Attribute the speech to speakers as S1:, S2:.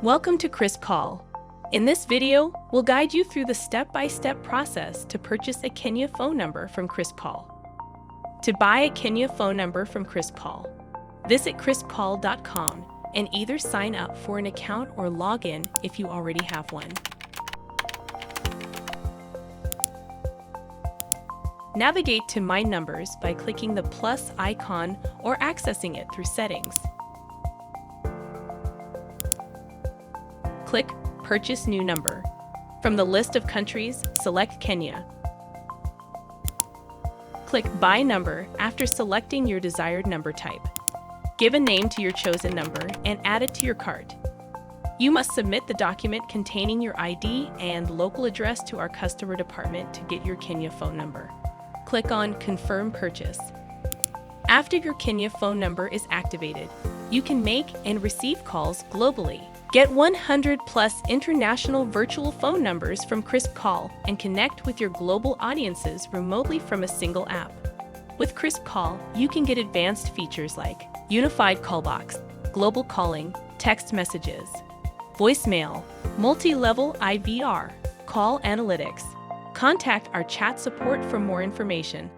S1: Welcome to KrispCall. In this video, we'll guide you through the step-by-step process to purchase a Kenyan phone number from KrispCall. To buy a Kenyan phone number from KrispCall, visit KrispCall.com and either sign up for an account or log in if you already have one. Navigate to My Numbers by clicking the plus icon or accessing it through Settings. Click Purchase New Number. From the list of countries, select Kenya. Click Buy Number after selecting your desired number type. Give a name to your chosen number and add it to your cart. You must submit the document containing your ID and local address to our customer department to get your Kenyan phone number. Click on Confirm Purchase. After your Kenyan phone number is activated, you can make and receive calls globally. Get 100 plus international virtual phone numbers from KrispCall and connect with your global audiences remotely from a single app. With KrispCall, you can get advanced features like unified callbox, global calling, text messages, voicemail, multi-level IVR, call analytics. Contact our chat support for more information.